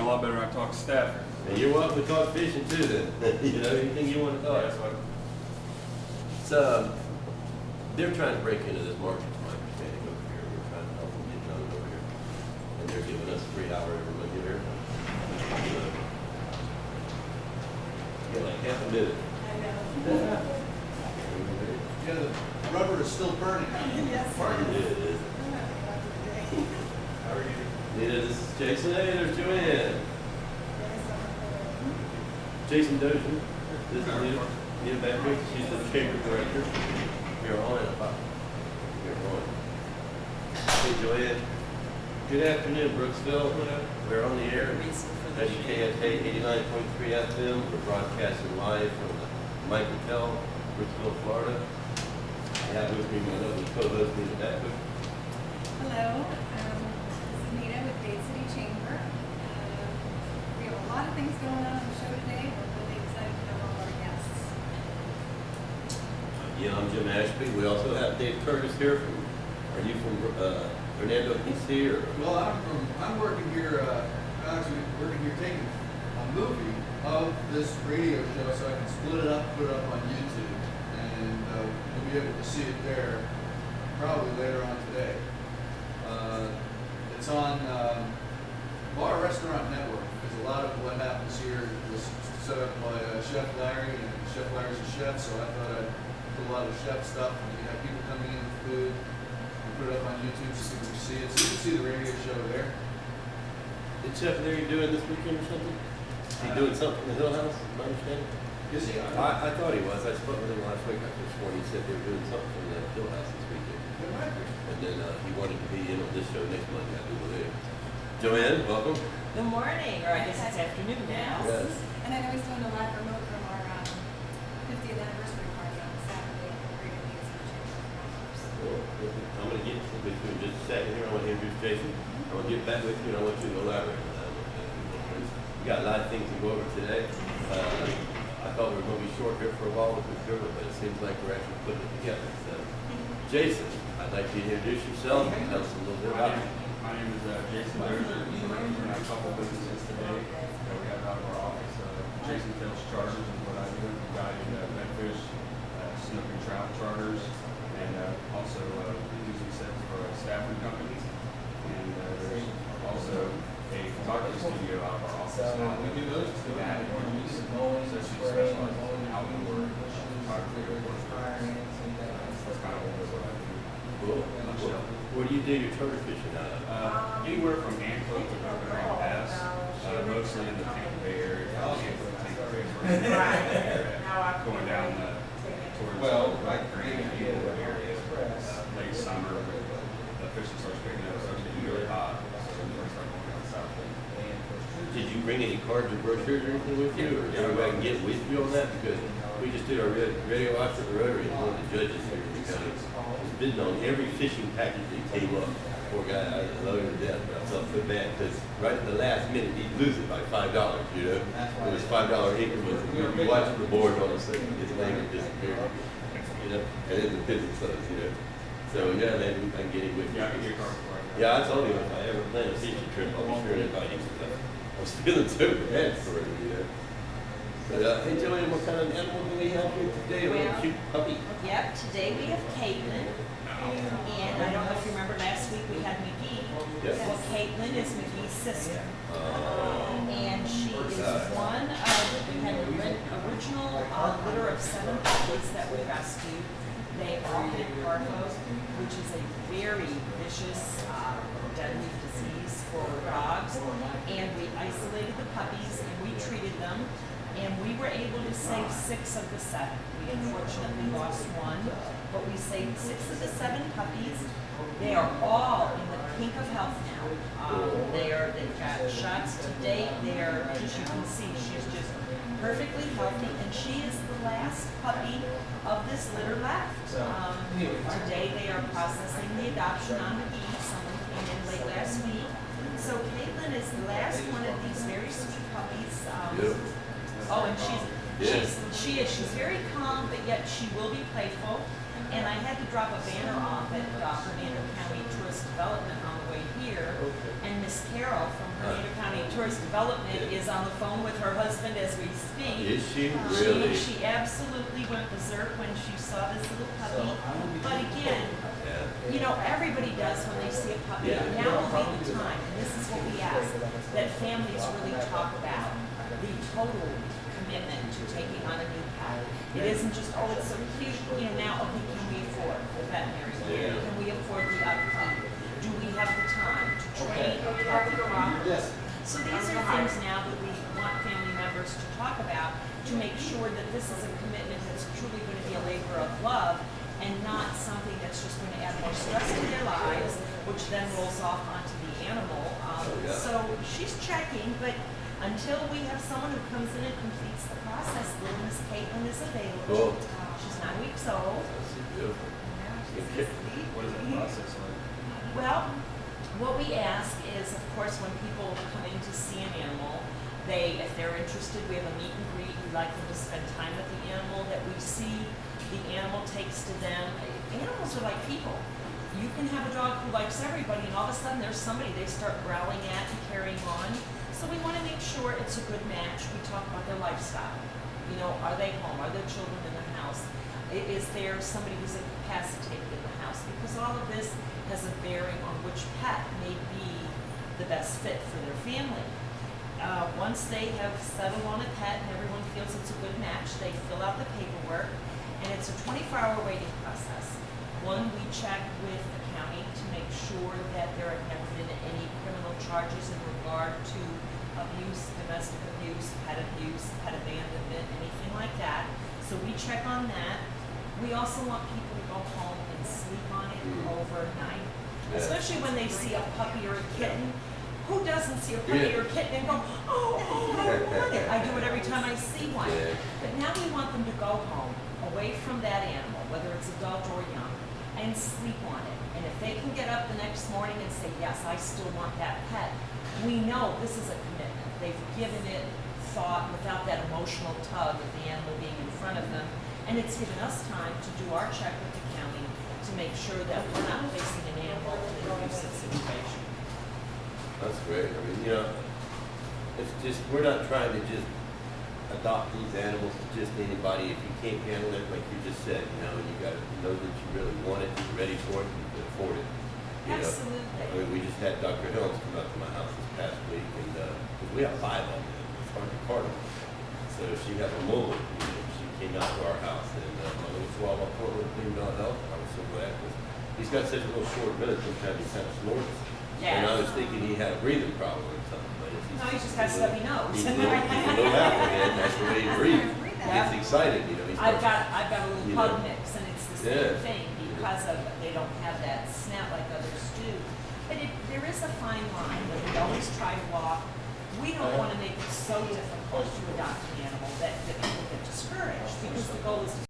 a lot better when I talk to staff. And you're welcome to talk fishing too then. You know, anything you want to talk. That's what. So, they're trying to break into this market, from my understanding, over here. We're trying to help them get done over here. And they're giving us a free hour every month here. You got like half a minute. Yeah, the rubber is still burning. Yes. It is. How are you? Yeah, this is Jason. Hey, there's Joanne. Jason Dozier. This is Nita Backridge. She's the chamber director. You're on it. You're on. Hey, Joanne. Good afternoon, Brooksville. We're on the air. WKFA 89.3 FM. We're broadcasting live from the Microtel, Brooksville, Florida. I have with me my lovely co-host, Nita Backridge. Hello, this is Nita with Dade City Chamber. We have a lot of things going on the show today. We're really excited to have all our guests. Yeah, I'm Jim Ashby. We also have Dave Curtis here from, are you from Hernando, PC, or? Well, I'm working here, actually working here taking a movie of this radio show so I can split it up, put it up on YouTube, and you'll be able to see it there probably later on today. It's on Bar Restaurant Network. There's a lot of what happens here was set up by Chef Larry, and Chef Larry's a chef, so I thought I'd put a lot of chef stuff, and you have people coming in with food, and put it up on YouTube so people can see it. So you can see the radio show there. Did Chef Larry doing this weekend or something? Is he doing something in the Hill House, my understanding? Is he? I thought he was. I spoke with him last week. I could have sworn he said they were doing something in the Hill House this weekend. It might be. And then he wanted to be in on this show next Monday, I do believe. Joanne, welcome. Good morning, or I guess it's afternoon now. Yes. And I know he's doing a live remote from our 50th anniversary party on Saturday at the Greater Dade City Chamber of Commerce. Well, I'm going to get with you in just a second here. I want to introduce Jason. I want to get back with you, and I want you to elaborate on that. We got a lot of things to go over today. I thought we were going to be short here for a while with this girl, but it seems like we're actually putting it together. So, Jason, I'd like you to introduce yourself and tell us a little bit about you. My name is Jason Dozier. We're a couple businesses today that we have out of our office. Jason Tails Charters is what I do. We guide redfish, snook and trout charters, and also using sets for staffing companies. And there's also a photography studio out of our office. And we do those two activities. So she specializes in outdoor photography or portrait. That's kind of what I do. Cool. Where do you do your charter fishing out of? Anywhere from Antwerp to Coconut Pass, mostly in the Tampa Bay area. Tampa Bay area. Going down towards Grand area, late summer, the fishing starts picking up, starts getting really hot. So we start going down south. Did you bring any cards or brochures or anything with you, or did everybody can get with you on that? Because we just did our radio watch at the Rotary, and one of the judges here in the county was bidding on every fishing package that came up. Poor guy, I love him to death, but I felt so bad because right at the last minute he'd lose it by $5, you know. It was $5 increments, and you watch the board all of a sudden his name would disappear, you know, and then the business closed, you know. So yeah, maybe I can get him with you. Yeah, I can get a card for you. Yeah, I told him if I ever plan a fishing trip, I'll be sure to invite him. I was feeling so bad for him, you know. But hey Joanne, what kind of animal do we have here today? A little cute puppy. Yep, today we have Caitlin, and I don't know if you remember last week we had McGee. Yes. Well, Caitlin is McGee's sister, and she is one of, we had an original litter of 7 puppies that we rescued. They all had Carpo, which is a very vicious, deadly disease for dogs, and we isolated the puppies and we treated them. And we were able to save 6 of the 7. We unfortunately lost 1, but we saved 6 of the 7 puppies. They are all in the pink of health now. They've got shots to date. They're, as you can see, she's just perfectly healthy, and she is the last puppy of this litter left. Today they are processing the adoption on McGee. Someone came in late last week. So Caitlin is the last one of these very sweet puppies. Oh, and she's very calm, but yet she will be playful. And I had to drop a banner off at Hernando County Tourist Development on the way here, and Miss Carol from Hernando County Tourist Development is on the phone with her husband as we speak. Is she really? She absolutely went berserk when she saw this little puppy. But again, you know, everybody does when they see a puppy. Yeah. Now will be the time, and this is what we ask, that families really talk about the total commitment to taking on a new pet. It isn't just, oh, it's so cute, you know, now, okay, can we afford the veterinary care? Can we afford the upkeep? Do we have the time to train a puppy properly? So these are things now that we want family members to talk about to make sure that this is a commitment that's truly going to be a labor of love and not something that's just going to add more stress to their lives, which then rolls off onto the animal. So she's checking, but until we have someone who comes in and completes the process, little Miss Caitlin is available. She's 9 weeks old. Beautiful. Yeah, she's sweet. What is that process like? Well, what we ask is, of course, when people come in to see an animal, if they're interested, we have a meet and greet. We like them to spend time with the animal, that we see the animal takes to them. Animals are like people. You can have a dog who likes everybody, and all of a sudden there's somebody they start growling at and carrying on. So we want to make sure it's a good match. We talk about their lifestyle. You know, are they home? Are there children in the house? Is there somebody who's incapacitated in the house? Because all of this has a bearing on which pet may be the best fit for their family. Once they have settled on a pet and everyone feels it's a good match, they fill out the paperwork, and it's a 24-hour waiting process. One, we check with the county to make sure that there have never been any criminal charges in regard to abuse, domestic abuse, pet abandonment, anything like that. So we check on that. We also want people to go home and sleep on it overnight, especially when they see a puppy or a kitten. Who doesn't see a puppy or a kitten and go, oh, I want it. I do it every time I see one. But now we want them to go home, away from that animal, whether it's adult or young, and sleep on it. And if they can get up the next morning and say, yes, I still want that pet, we know this is a commitment. They've given it thought without that emotional tug of the animal being in front of them. And it's given us time to do our check with the county to make sure that we're not placing an animal in an abusive situation. That's great. I mean, you know, it's just, we're not trying to just adopt these animals to just anybody. If you can't handle it, like you just said, you know, you got to know that you really want it, you're ready for it, and you can afford it. You Absolutely. know? I mean, we just had Dr. Helms come out to my house this past week, and because we have 5 of them, it's hard to cart them. So she had a mobile, you know, she came out to our house, and my little Chihuahua Portland cleaned on help. I was so glad because he's got such a little short minute, sometimes he kind of snorts. Yeah. And I was thinking he had a breathing problem or something, but if No, he's just got stubby nose. He's a little African, that's the way he breathes. He gets excited, you know. I've got a little You pug know. mix, and it's the same thing because of they don't have that snap like others do. But there is a fine line that we always try to walk. We don't want to make it so difficult to adopt an animal that people get discouraged, because the goal is to